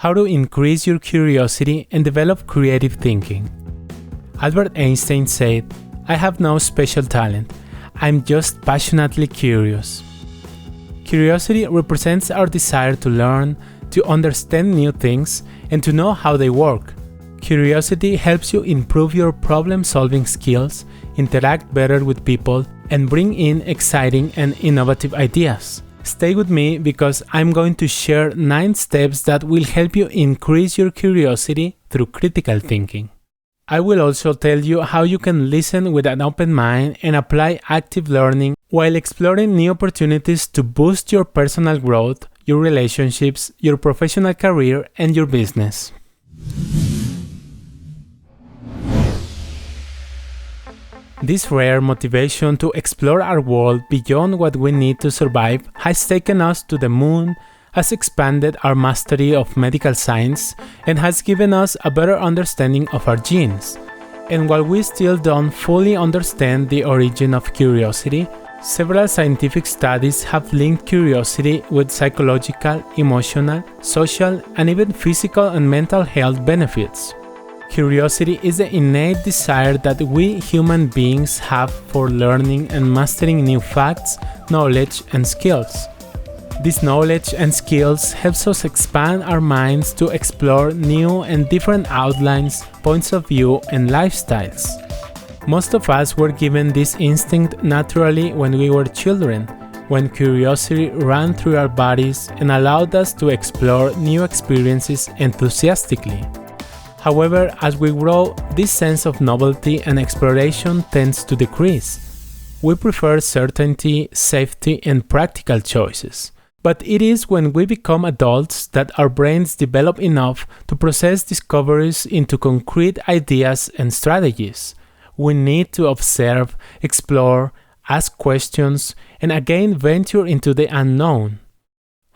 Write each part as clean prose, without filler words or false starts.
How to increase your curiosity and develop creative thinking. Albert Einstein said, "I have no special talent. I'm just passionately curious." Curiosity represents our desire to learn, to understand new things, and to know how they work. Curiosity helps you improve your problem-solving skills, interact better with people, and bring in exciting and innovative ideas. Stay with me because I'm going to share 9 steps that will help you increase your curiosity through critical thinking. I will also tell you how you can listen with an open mind and apply active learning while exploring new opportunities to boost your personal growth, your relationships, your professional career, and your business. This rare motivation to explore our world beyond what we need to survive has taken us to the moon, has expanded our mastery of medical science, and has given us a better understanding of our genes. And while we still don't fully understand the origin of curiosity, several scientific studies have linked curiosity with psychological, emotional, social, and even physical and mental health benefits. Curiosity is the innate desire that we human beings have for learning and mastering new facts, knowledge, and skills. This knowledge and skills helps us expand our minds to explore new and different outlines, points of view, and lifestyles. Most of us were given this instinct naturally when we were children, when curiosity ran through our bodies and allowed us to explore new experiences enthusiastically. However, as we grow, this sense of novelty and exploration tends to decrease. We prefer certainty, safety, and practical choices. But it is when we become adults that our brains develop enough to process discoveries into concrete ideas and strategies. We need to observe, explore, ask questions, and again venture into the unknown.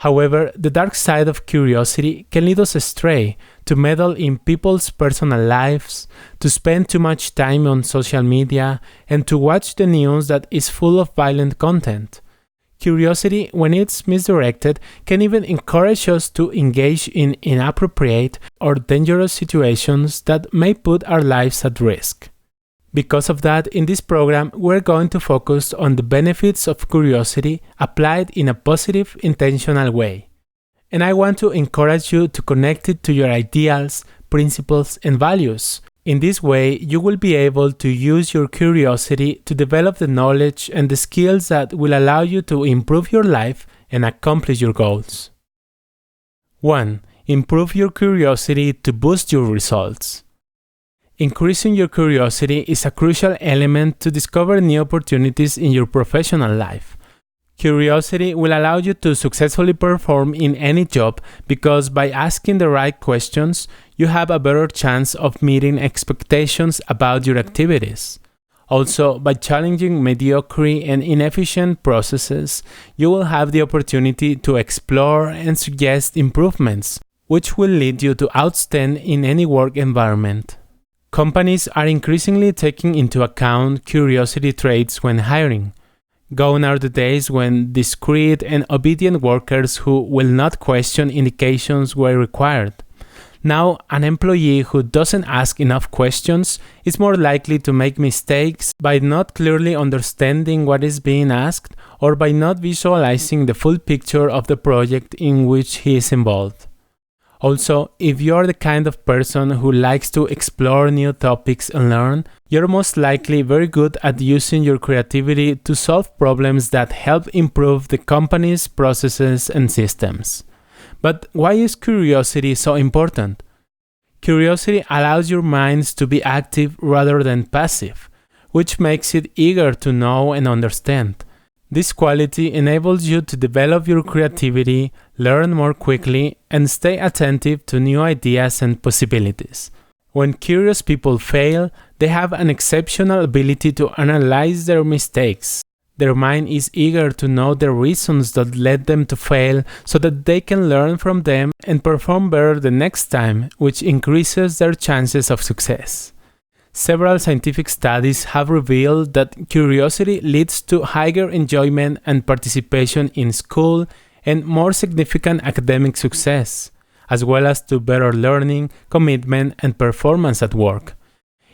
However, the dark side of curiosity can lead us astray, to meddle in people's personal lives, to spend too much time on social media, and to watch the news that is full of violent content. Curiosity, when it's misdirected, can even encourage us to engage in inappropriate or dangerous situations that may put our lives at risk. Because of that, in this program, we're going to focus on the benefits of curiosity applied in a positive, intentional way. And I want to encourage you to connect it to your ideals, principles, and values. In this way, you will be able to use your curiosity to develop the knowledge and the skills that will allow you to improve your life and accomplish your goals. 1. Improve your curiosity to boost your results. Increasing your curiosity is a crucial element to discover new opportunities in your professional life. Curiosity will allow you to successfully perform in any job because by asking the right questions, you have a better chance of meeting expectations about your activities. Also, by challenging mediocre and inefficient processes, you will have the opportunity to explore and suggest improvements, which will lead you to outstand in any work environment. Companies are increasingly taking into account curiosity traits when hiring. Gone are the days when discreet and obedient workers who will not question indications were required. Now, an employee who doesn't ask enough questions is more likely to make mistakes by not clearly understanding what is being asked or by not visualizing the full picture of the project in which he is involved. Also, if you're the kind of person who likes to explore new topics and learn, you're most likely very good at using your creativity to solve problems that help improve the company's processes and systems. But why is curiosity so important? Curiosity allows your minds to be active rather than passive, which makes it eager to know and understand. This quality enables you to develop your creativity, learn more quickly, and stay attentive to new ideas and possibilities. When curious people fail, they have an exceptional ability to analyze their mistakes. Their mind is eager to know the reasons that led them to fail so that they can learn from them and perform better the next time, which increases their chances of success. Several scientific studies have revealed that curiosity leads to higher enjoyment and participation in school and more significant academic success. as well as to better learning, commitment, and performance at work.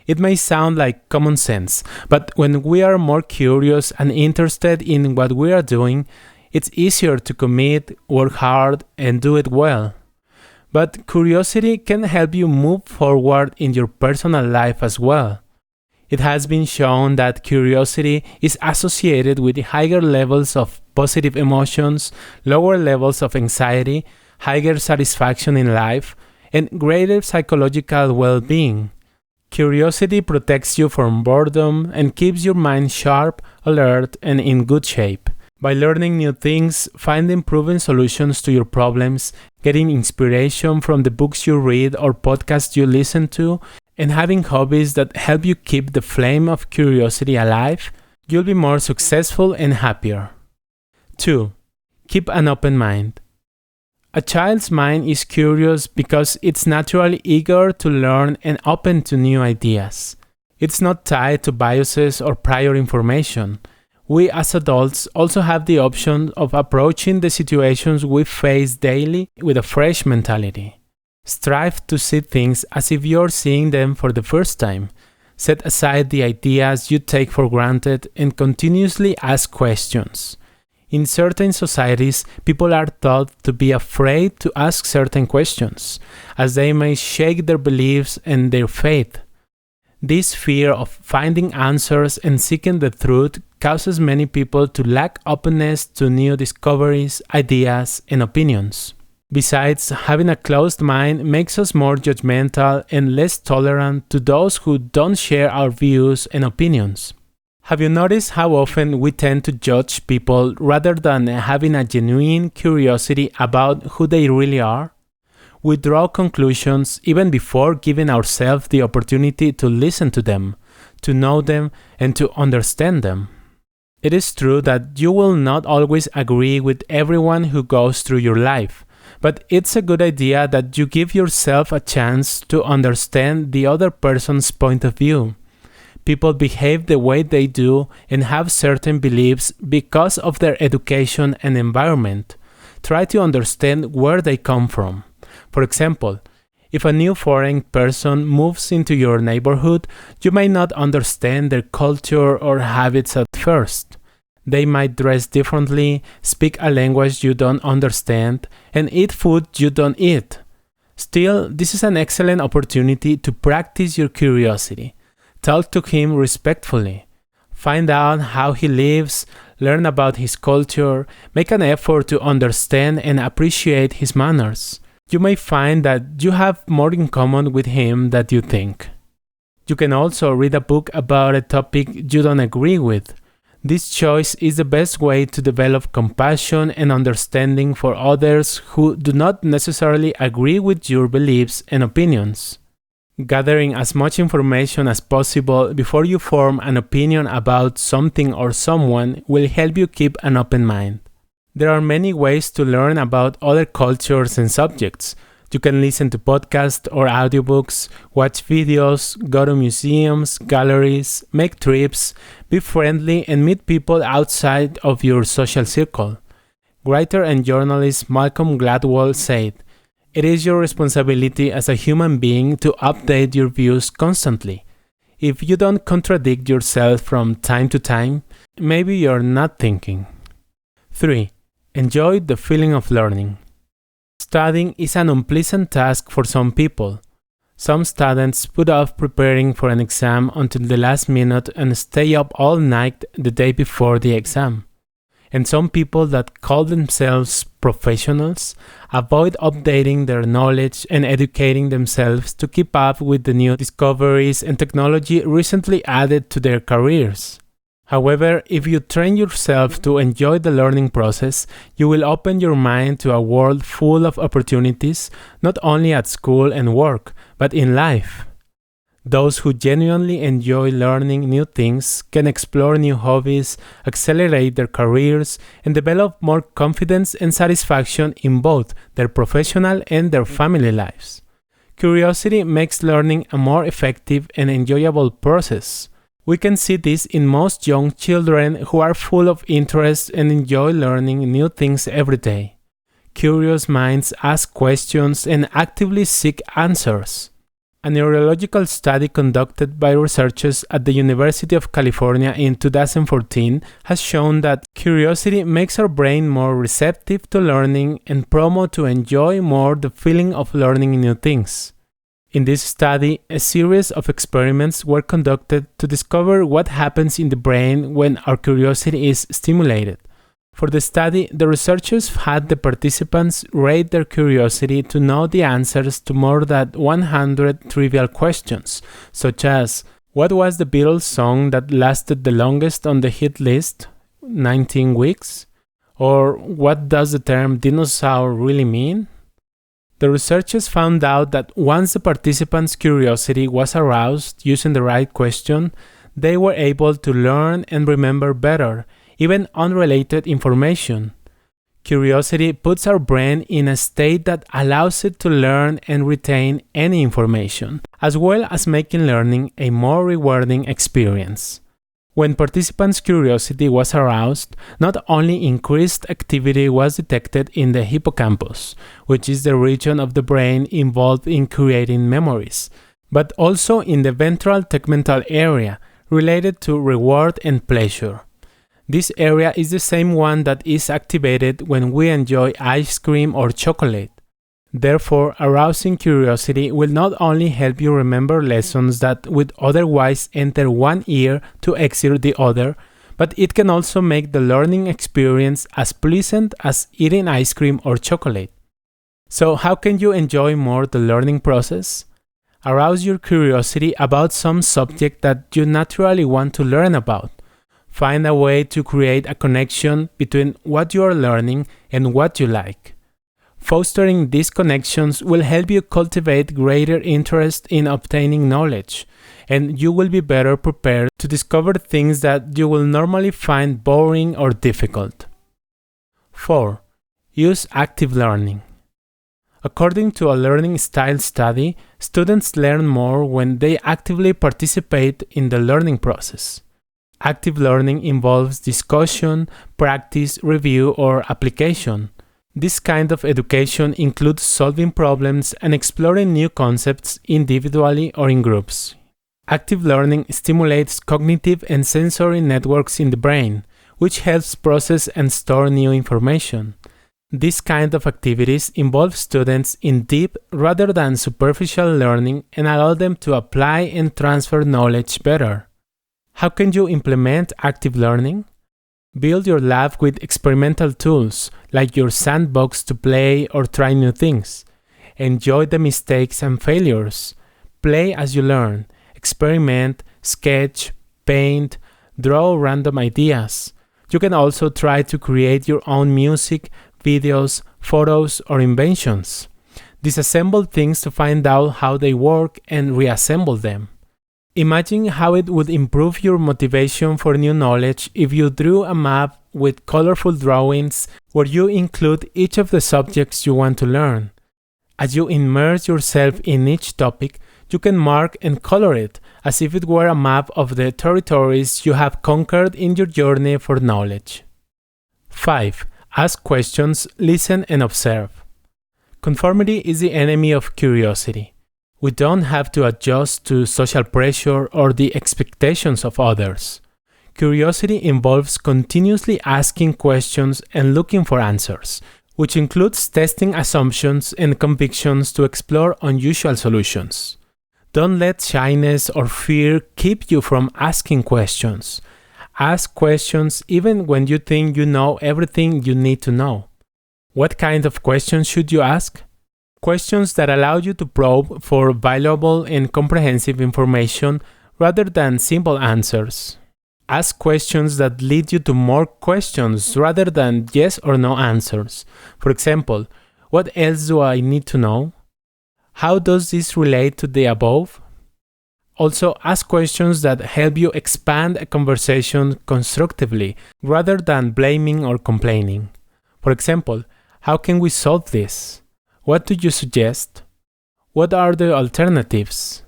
It may sound like common sense, but when we are more curious and interested in what we are doing, it's easier to commit, work hard, and do it well. But curiosity can help you move forward in your personal life as well. It has been shown that curiosity is associated with higher levels of positive emotions, lower levels of anxiety, higher satisfaction in life, and greater psychological well-being. Curiosity protects you from boredom and keeps your mind sharp, alert, and in good shape. By learning new things, finding proven solutions to your problems, getting inspiration from the books you read or podcasts you listen to, and having hobbies that help you keep the flame of curiosity alive, you'll be more successful and happier. 2. Keep an open mind. A child's mind is curious because it's naturally eager to learn and open to new ideas. It's not tied to biases or prior information. We as adults also have the option of approaching the situations we face daily with a fresh mentality. Strive to see things as if you're seeing them for the first time. Set aside the ideas you take for granted and continuously ask questions. In certain societies, people are taught to be afraid to ask certain questions, as they may shake their beliefs and their faith. This fear of finding answers and seeking the truth causes many people to lack openness to new discoveries, ideas, and opinions. Besides, having a closed mind makes us more judgmental and less tolerant to those who don't share our views and opinions. Have you noticed how often we tend to judge people rather than having a genuine curiosity about who they really are? We draw conclusions even before giving ourselves the opportunity to listen to them, to know them, and to understand them. It is true that you will not always agree with everyone who goes through your life, but it's a good idea that you give yourself a chance to understand the other person's point of view. People behave the way they do and have certain beliefs because of their education and environment. Try to understand where they come from. For example, if a new foreign person moves into your neighborhood, you may not understand their culture or habits at first. They might dress differently, speak a language you don't understand, and eat food you don't eat. Still, this is an excellent opportunity to practice your curiosity. Talk to him respectfully. Find out how he lives, learn about his culture, make an effort to understand and appreciate his manners. You may find that you have more in common with him than you think. You can also read a book about a topic you don't agree with. This choice is the best way to develop compassion and understanding for others who do not necessarily agree with your beliefs and opinions. Gathering as much information as possible before you form an opinion about something or someone will help you keep an open mind. There are many ways to learn about other cultures and subjects. You can listen to podcasts or audiobooks, watch videos, go to museums, galleries, make trips, be friendly, and meet people outside of your social circle. Writer and journalist Malcolm Gladwell said, "It is your responsibility as a human being to update your views constantly. If you don't contradict yourself from time to time, maybe you're not thinking." 3. Enjoy the feeling of learning. Studying is an unpleasant task for some people. Some students put off preparing for an exam until the last minute and stay up all night the day before the exam. And some people that call themselves professionals avoid updating their knowledge and educating themselves to keep up with the new discoveries and technology recently added to their careers. However, if you train yourself to enjoy the learning process, you will open your mind to a world full of opportunities, not only at school and work, but in life. Those who genuinely enjoy learning new things can explore new hobbies, accelerate their careers, and develop more confidence and satisfaction in both their professional and their family lives. Curiosity makes learning a more effective and enjoyable process. We can see this in most young children who are full of interest and enjoy learning new things every day. curious minds ask questions and actively seek answers. A neurological study conducted by researchers at the University of California in 2014 has shown that curiosity makes our brain more receptive to learning and promotes to enjoy more the feeling of learning new things. In this study, a series of experiments were conducted to discover what happens in the brain when our curiosity is stimulated. For the study, the researchers had the participants rate their curiosity to know the answers to more than 100 trivial questions, such as, what was the Beatles song that lasted the longest on the hit list, 19 weeks? Or what does the term dinosaur really mean? The researchers found out that once the participants' curiosity was aroused using the right question, they were able to learn and remember better, even unrelated information. Curiosity puts our brain in a state that allows it to learn and retain any information, as well as making learning a more rewarding experience. When participants' curiosity was aroused, not only increased activity was detected in the hippocampus, which is the region of the brain involved in creating memories, but also in the ventral tegmental area, related to reward and pleasure. This area is the same one that is activated when we enjoy ice cream or chocolate. Therefore, arousing curiosity will not only help you remember lessons that would otherwise enter one ear to exit the other, but it can also make the learning experience as pleasant as eating ice cream or chocolate. So, how can you enjoy more the learning process? Arouse your curiosity about some subject that you naturally want to learn about. Find a way to create a connection between what you are learning and what you like. Fostering these connections will help you cultivate greater interest in obtaining knowledge, and you will be better prepared to discover things that you will normally find boring or difficult. 4. Use active learning. According to a learning style study, students learn more when they actively participate in the learning process. Active learning involves discussion, practice, review, or application. This kind of education includes solving problems and exploring new concepts individually or in groups. Active learning stimulates cognitive and sensory networks in the brain, which helps process and store new information. This kind of activities involve students in deep rather than superficial learning and allow them to apply and transfer knowledge better. How can you implement active learning? Build your lab with experimental tools, like your sandbox to play or try new things. Enjoy the mistakes and failures. Play as you learn. Experiment, sketch, paint, draw random ideas. You can also try to create your own music, videos, photos, or inventions. Disassemble things to find out how they work and reassemble them. Imagine how it would improve your motivation for new knowledge if you drew a map with colorful drawings where you include each of the subjects you want to learn. As you immerse yourself in each topic, you can mark and color it as if it were a map of the territories you have conquered in your journey for knowledge. 5. Ask questions, listen, and observe. Conformity is the enemy of curiosity. We don't have to adjust to social pressure or the expectations of others. Curiosity involves continuously asking questions and looking for answers, which includes testing assumptions and convictions to explore unusual solutions. Don't let shyness or fear keep you from asking questions. Ask questions even when you think you know everything you need to know. What kind of questions should you ask? Questions that allow you to probe for valuable and comprehensive information rather than simple answers. Ask questions that lead you to more questions rather than yes or no answers. For example, what else do I need to know? How does this relate to the above? Also, ask questions that help you expand a conversation constructively rather than blaming or complaining. For example, how can we solve this? What do you suggest? What are the alternatives?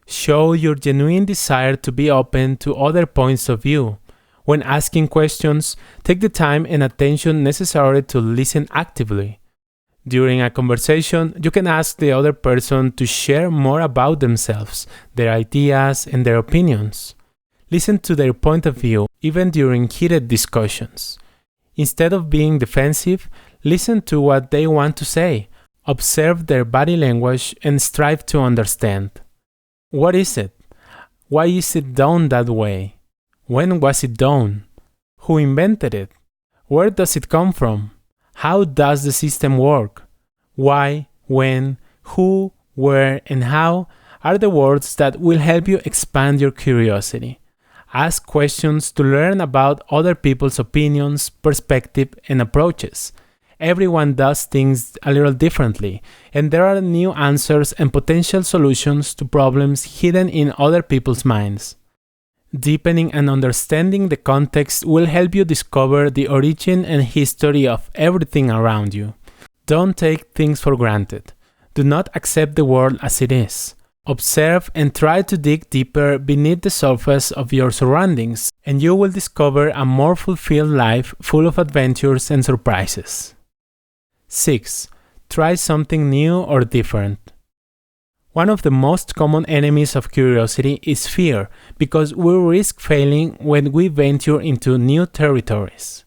Show your genuine desire to be open to other points of view. When asking questions, take the time and attention necessary to listen actively. During a conversation, you can ask the other person to share more about themselves, their ideas, and their opinions. Listen to their point of view, even during heated discussions. Instead of being defensive, listen to what they want to say. Observe their body language and strive to understand. What is it? Why is it done that way? When was it done? Who invented it? Where does it come from? How does the system work? Why, when, who, where, and how are the words that will help you expand your curiosity. Ask questions to learn about other people's opinions, perspective, and approaches. Everyone does things a little differently, and there are new answers and potential solutions to problems hidden in other people's minds. Deepening and understanding the context will help you discover the origin and history of everything around you. Don't take things for granted. Do not accept the world as it is. Observe and try to dig deeper beneath the surface of your surroundings, and you will discover a more fulfilled life full of adventures and surprises. 6. Try something new or different. One of the most common enemies of curiosity is fear, because we risk failing when we venture into new territories.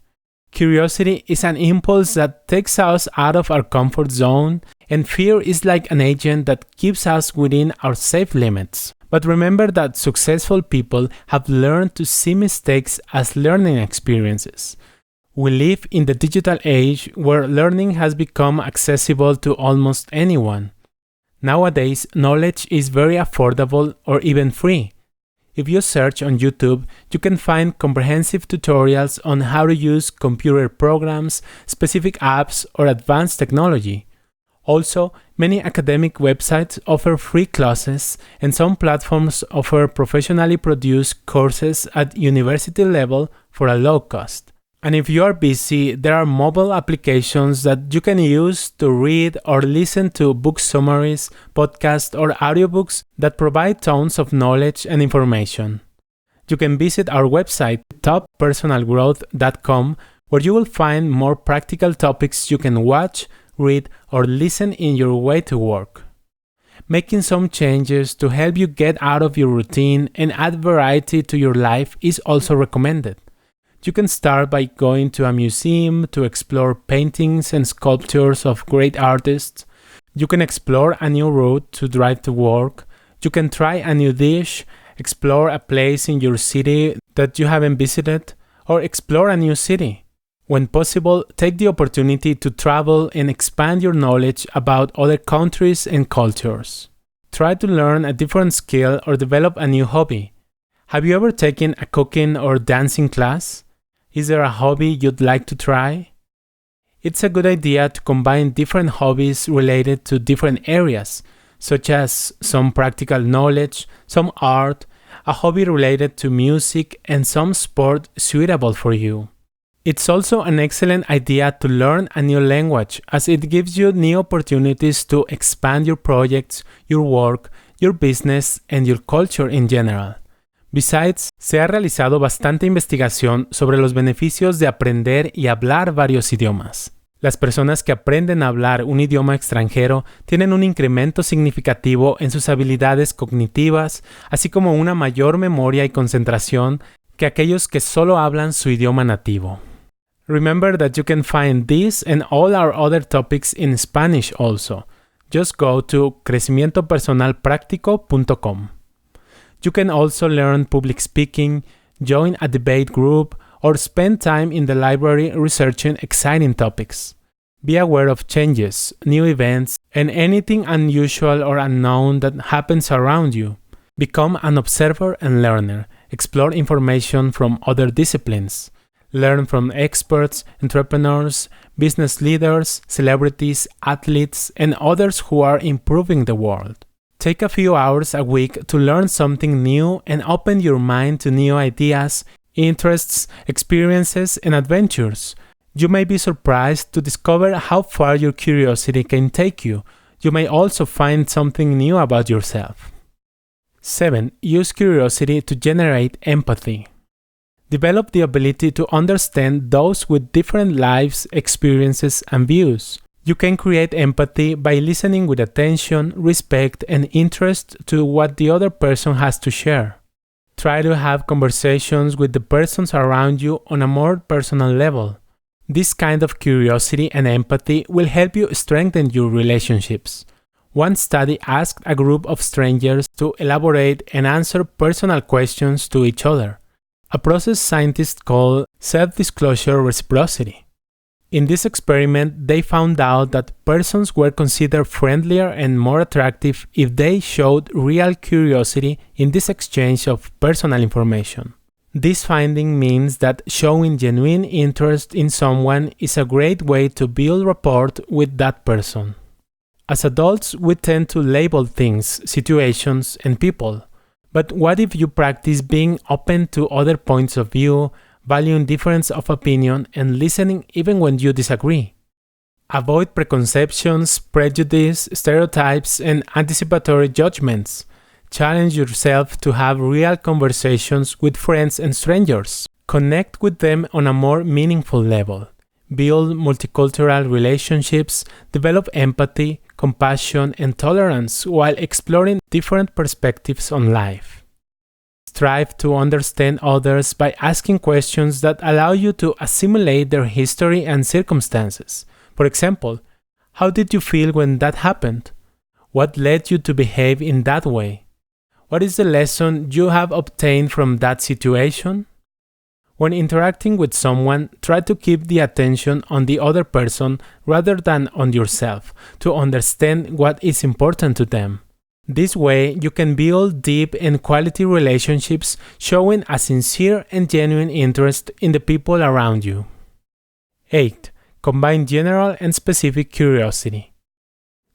Curiosity is an impulse that takes us out of our comfort zone, and fear is like an agent that keeps us within our safe limits. But remember that successful people have learned to see mistakes as learning experiences. We live in the digital age where learning has become accessible to almost anyone. Nowadays, knowledge is very affordable or even free. If you search on YouTube, you can find comprehensive tutorials on how to use computer programs, specific apps, or advanced technology. Also, many academic websites offer free classes, and some platforms offer professionally produced courses at university level for a low cost. And if you are busy, there are mobile applications that you can use to read or listen to book summaries, podcasts, or audiobooks that provide tons of knowledge and information. You can visit our website, toppersonalgrowth.com, where you will find more practical topics you can watch, read, or listen in your way to work. Making some changes to help you get out of your routine and add variety to your life is also recommended. You can start by going to a museum to explore paintings and sculptures of great artists. You can explore a new route to drive to work. You can try a new dish, explore a place in your city that you haven't visited, or explore a new city. When possible, take the opportunity to travel and expand your knowledge about other countries and cultures. Try to learn a different skill or develop a new hobby. Have you ever taken a cooking or dancing class? Is there a hobby you'd like to try? It's a good idea to combine different hobbies related to different areas, such as some practical knowledge, some art, a hobby related to music, and some sport suitable for you. It's also an excellent idea to learn a new language, as it gives you new opportunities to expand your projects, your work, your business, and your culture in general. Besides, se ha realizado bastante investigación sobre los beneficios de aprender y hablar varios idiomas. Las personas que aprenden a hablar un idioma extranjero tienen un incremento significativo en sus habilidades cognitivas, así como una mayor memoria y concentración que aquellos que solo hablan su idioma nativo. Remember that you can find this and all our other topics in Spanish also. Just go to crecimientopersonalpractico.com. You can also learn public speaking, join a debate group, or spend time in the library researching exciting topics. Be aware of changes, new events, and anything unusual or unknown that happens around you. Become an observer and learner. Explore information from other disciplines. Learn from experts, entrepreneurs, business leaders, celebrities, athletes, and others who are improving the world. Take a few hours a week to learn something new and open your mind to new ideas, interests, experiences, and adventures. You may be surprised to discover how far your curiosity can take you. You may also find something new about yourself. 7. Use curiosity to generate empathy. Develop the ability to understand those with different lives, experiences, and views. You can create empathy by listening with attention, respect, and interest to what the other person has to share. Try to have conversations with the persons around you on a more personal level. This kind of curiosity and empathy will help you strengthen your relationships. One study asked a group of strangers to elaborate and answer personal questions to each other, a process scientists call self-disclosure reciprocity. In this experiment, they found out that persons were considered friendlier and more attractive if they showed real curiosity in this exchange of personal information. This finding means that showing genuine interest in someone is a great way to build rapport with that person. As adults, we tend to label things, situations, and people. But what if you practice being open to other points of view, valuing difference of opinion, and listening even when you disagree? Avoid preconceptions, prejudice, stereotypes, and anticipatory judgments. Challenge yourself to have real conversations with friends and strangers. Connect with them on a more meaningful level. Build multicultural relationships, develop empathy, compassion, and tolerance while exploring different perspectives on life. Strive to understand others by asking questions that allow you to assimilate their history and circumstances. For example, how did you feel when that happened? What led you to behave in that way? What is the lesson you have obtained from that situation? When interacting with someone, try to keep the attention on the other person rather than on yourself to understand what is important to them. This way, you can build deep and quality relationships showing a sincere and genuine interest in the people around you. 8. Combine general and specific curiosity.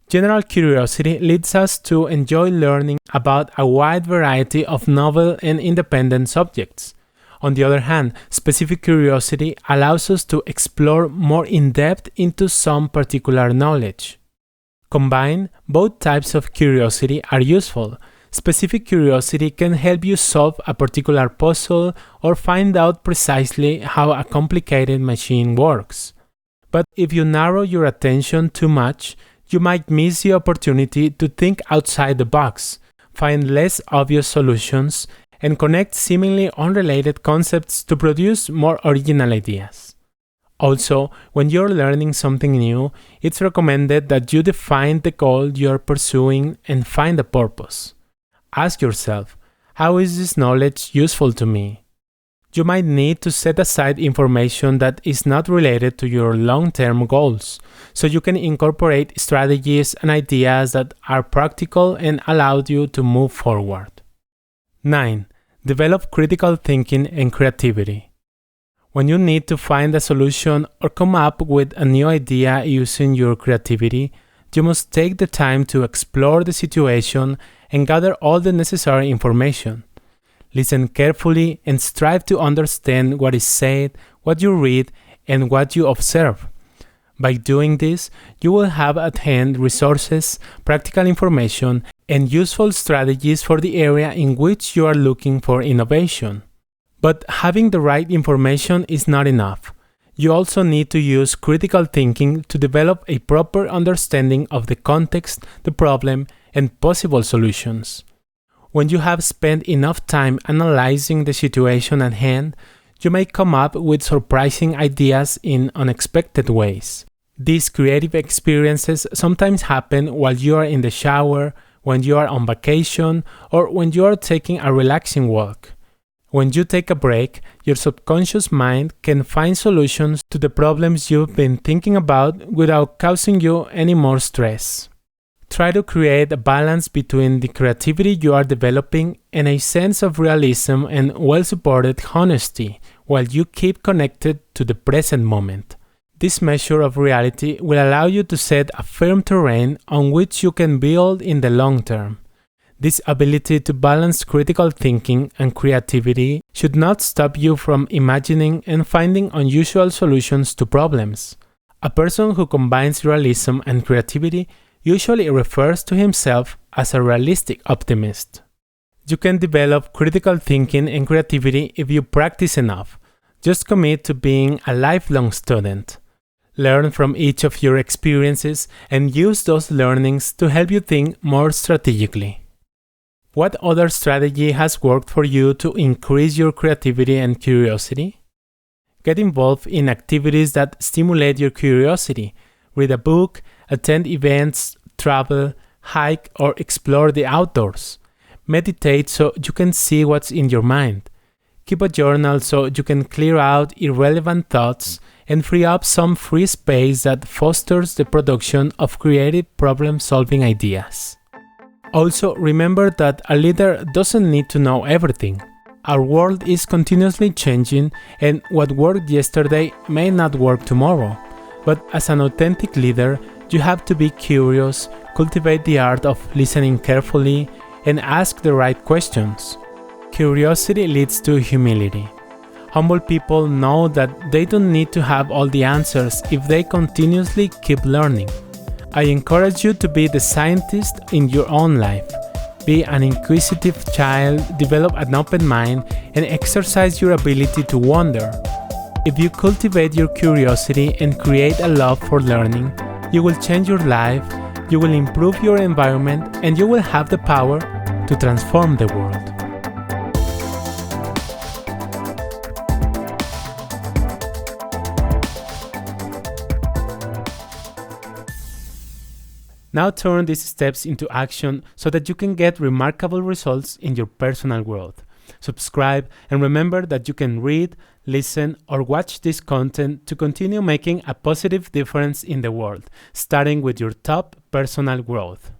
General curiosity leads us to enjoy learning about a wide variety of novel and independent subjects. On the other hand, specific curiosity allows us to explore more in depth into some particular knowledge. Combined, both types of curiosity are useful. Specific curiosity can help you solve a particular puzzle or find out precisely how a complicated machine works. But if you narrow your attention too much, you might miss the opportunity to think outside the box, find less obvious solutions, and connect seemingly unrelated concepts to produce more original ideas. Also, when you're learning something new, it's recommended that you define the goal you're pursuing and find a purpose. Ask yourself, how is this knowledge useful to me? You might need to set aside information that is not related to your long-term goals, so you can incorporate strategies and ideas that are practical and allow you to move forward. 9. Develop critical thinking and creativity. When you need to find a solution or come up with a new idea using your creativity, you must take the time to explore the situation and gather all the necessary information. Listen carefully and strive to understand what is said, what you read, and what you observe. By doing this, you will have at hand resources, practical information, and useful strategies for the area in which you are looking for innovation. But having the right information is not enough. You also need to use critical thinking to develop a proper understanding of the context, the problem, and possible solutions. When you have spent enough time analyzing the situation at hand, you may come up with surprising ideas in unexpected ways. These creative experiences sometimes happen while you are in the shower, when you are on vacation, or when you are taking a relaxing walk. When you take a break, your subconscious mind can find solutions to the problems you've been thinking about without causing you any more stress. Try to create a balance between the creativity you are developing and a sense of realism and well-supported honesty while you keep connected to the present moment. This measure of reality will allow you to set a firm terrain on which you can build in the long term. This ability to balance critical thinking and creativity should not stop you from imagining and finding unusual solutions to problems. A person who combines realism and creativity usually refers to himself as a realistic optimist. You can develop critical thinking and creativity if you practice enough. Just commit to being a lifelong student. Learn from each of your experiences and use those learnings to help you think more strategically. What other strategy has worked for you to increase your creativity and curiosity? Get involved in activities that stimulate your curiosity. Read a book, attend events, travel, hike, or explore the outdoors. Meditate so you can see what's in your mind. Keep a journal so you can clear out irrelevant thoughts and free up some free space that fosters the production of creative problem-solving ideas. Also, remember that a leader doesn't need to know everything. Our world is continuously changing, and what worked yesterday may not work tomorrow. But as an authentic leader, you have to be curious, cultivate the art of listening carefully, and ask the right questions. Curiosity leads to humility. Humble people know that they don't need to have all the answers if they continuously keep learning. I encourage you to be the scientist in your own life. Be an inquisitive child, develop an open mind, and exercise your ability to wonder. If you cultivate your curiosity and create a love for learning, you will change your life, you will improve your environment, and you will have the power to transform the world. Now turn these steps into action so that you can get remarkable results in your personal growth. Subscribe and remember that you can read, listen, or watch this content to continue making a positive difference in the world, starting with your top personal growth.